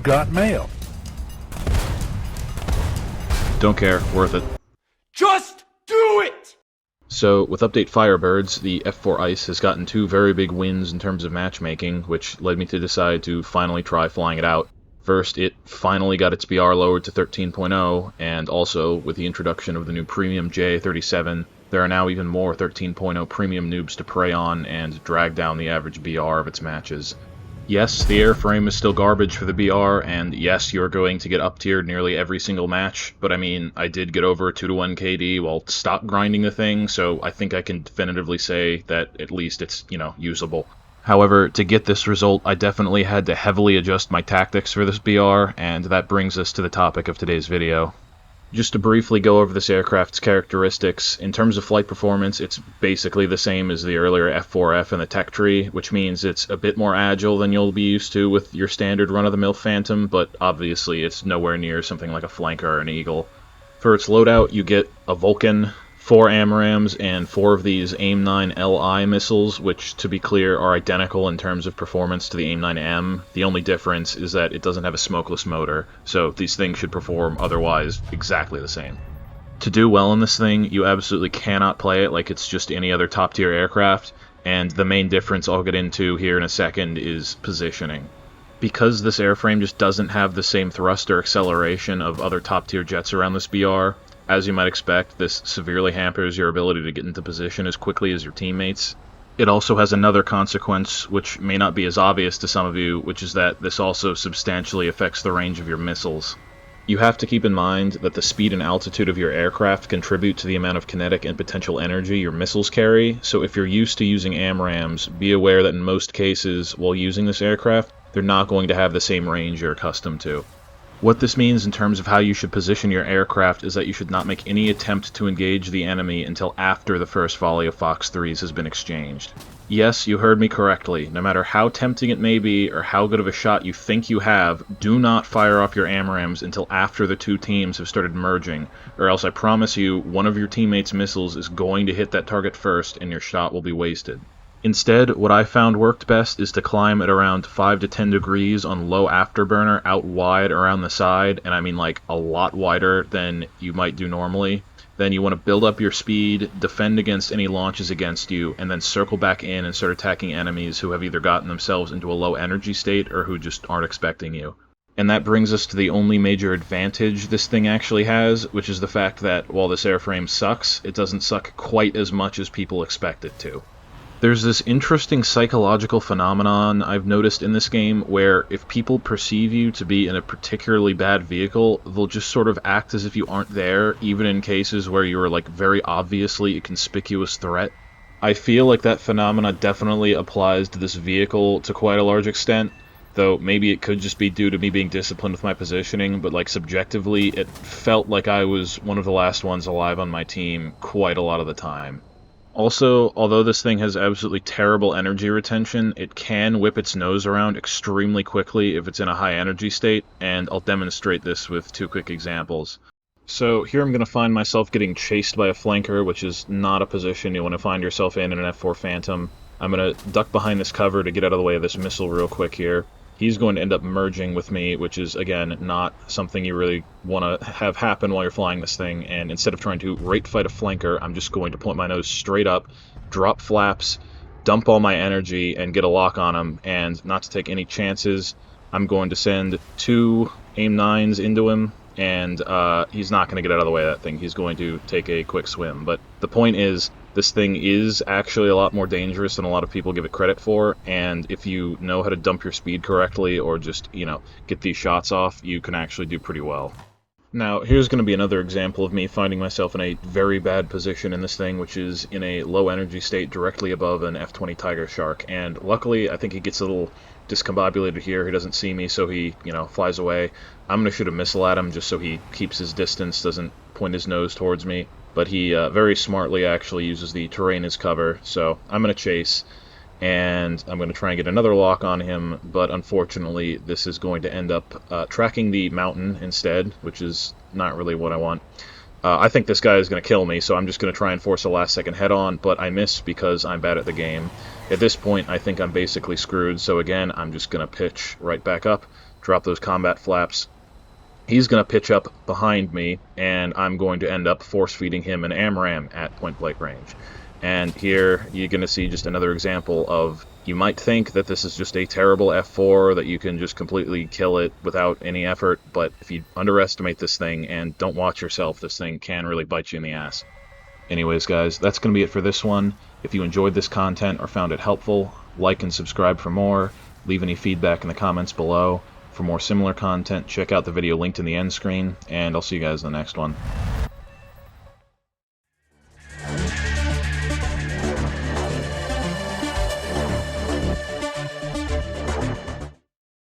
You've got mail. Don't care, worth it. Just do it! So, with Update Firebirds, the F4 Ice has gotten 2 very big wins in terms of matchmaking, which led me to decide to finally try flying it out. First, it finally got its BR lowered to 13.0, and also, with the introduction of the new Premium J37, there are now even more 13.0 premium noobs to prey on and drag down the average BR of its matches. Yes, the airframe is still garbage for the BR, and yes, you're going to get up-tiered nearly every single match, but I mean, I did get over a 2-to-1 KD while stop grinding the thing, so I think I can definitively say that at least it's, usable. However, to get this result, I definitely had to heavily adjust my tactics for this BR, and that brings us to the topic of today's video. Just to briefly go over this aircraft's characteristics, in terms of flight performance, it's basically the same as the earlier F-4F and the tech tree, which means it's a bit more agile than you'll be used to with your standard run-of-the-mill Phantom, but obviously it's nowhere near something like a Flanker or an Eagle. For its loadout, you get a Vulcan, 4 AMRAAMs, and 4 of these AIM-9 LI missiles, which, to be clear, are identical in terms of performance to the AIM-9M. The only difference is that it doesn't have a smokeless motor, so these things should perform otherwise exactly the same. To do well in this thing, you absolutely cannot play it like it's just any other top-tier aircraft, and the main difference I'll get into here in a second is positioning. Because this airframe just doesn't have the same thrust or acceleration of other top-tier jets around this BR, as you might expect, this severely hampers your ability to get into position as quickly as your teammates. It also has another consequence, which may not be as obvious to some of you, which is that this also substantially affects the range of your missiles. You have to keep in mind that the speed and altitude of your aircraft contribute to the amount of kinetic and potential energy your missiles carry, so if you're used to using AMRAAMs, be aware that in most cases, while using this aircraft, they're not going to have the same range you're accustomed to. What this means in terms of how you should position your aircraft is that you should not make any attempt to engage the enemy until after the first volley of Fox 3s has been exchanged. Yes, you heard me correctly. No matter how tempting it may be or how good of a shot you think you have, do not fire off your AMRAAMs until after the 2 teams have started merging, or else I promise you one of your teammates' missiles is going to hit that target first and your shot will be wasted. Instead, what I found worked best is to climb at around 5 to 10 degrees on low afterburner out wide around the side, and I mean like a lot wider than you might do normally. Then you want to build up your speed, defend against any launches against you, and then circle back in and start attacking enemies who have either gotten themselves into a low energy state or who just aren't expecting you. And that brings us to the only major advantage this thing actually has, which is the fact that while this airframe sucks, it doesn't suck quite as much as people expect it to. There's this interesting psychological phenomenon I've noticed in this game where if people perceive you to be in a particularly bad vehicle, they'll just sort of act as if you aren't there, even in cases where you're like very obviously a conspicuous threat. I feel like that phenomena definitely applies to this vehicle to quite a large extent, though maybe it could just be due to me being disciplined with my positioning, but like subjectively, it felt like I was one of the last ones alive on my team quite a lot of the time. Also, although this thing has absolutely terrible energy retention, it can whip its nose around extremely quickly if it's in a high energy state, and I'll demonstrate this with 2 quick examples. So here I'm going to find myself getting chased by a flanker, which is not a position you want to find yourself in an F4 Phantom. I'm going to duck behind this cover to get out of the way of this missile real quick here. He's going to end up merging with me, which is, again, not something you really want to have happen while you're flying this thing, and instead of trying to rate fight a flanker, I'm just going to point my nose straight up, drop flaps, dump all my energy, and get a lock on him, and not to take any chances, I'm going to send 2 AIM-9s into him, and he's not going to get out of the way of that thing. He's going to take a quick swim. But the point is, this thing is actually a lot more dangerous than a lot of people give it credit for, and if you know how to dump your speed correctly or just, get these shots off, you can actually do pretty well. Now, here's going to be another example of me finding myself in a very bad position in this thing, which is in a low energy state directly above an F-20 Tiger Shark, and luckily I think he gets a little discombobulated here. He doesn't see me, so he, flies away. I'm going to shoot a missile at him just so he keeps his distance, doesn't point his nose towards me, but he very smartly actually uses the terrain as cover, so I'm going to chase, and I'm going to try and get another lock on him, but unfortunately this is going to end up tracking the mountain instead, which is not really what I want. I think this guy is going to kill me, so I'm just going to try and force a last-second head-on, but I miss because I'm bad at the game. At this point, I think I'm basically screwed, so again, I'm just going to pitch right back up, drop those combat flaps. He's going to pitch up behind me, and I'm going to end up force-feeding him an AMRAAM at point-blank range. And here you're going to see just another example of, you might think that this is just a terrible F4, that you can just completely kill it without any effort, but if you underestimate this thing and don't watch yourself, this thing can really bite you in the ass. Anyways, guys, that's going to be it for this one. If you enjoyed this content or found it helpful, like and subscribe for more. Leave any feedback in the comments below. For more similar content, check out the video linked in the end screen, and I'll see you guys in the next one.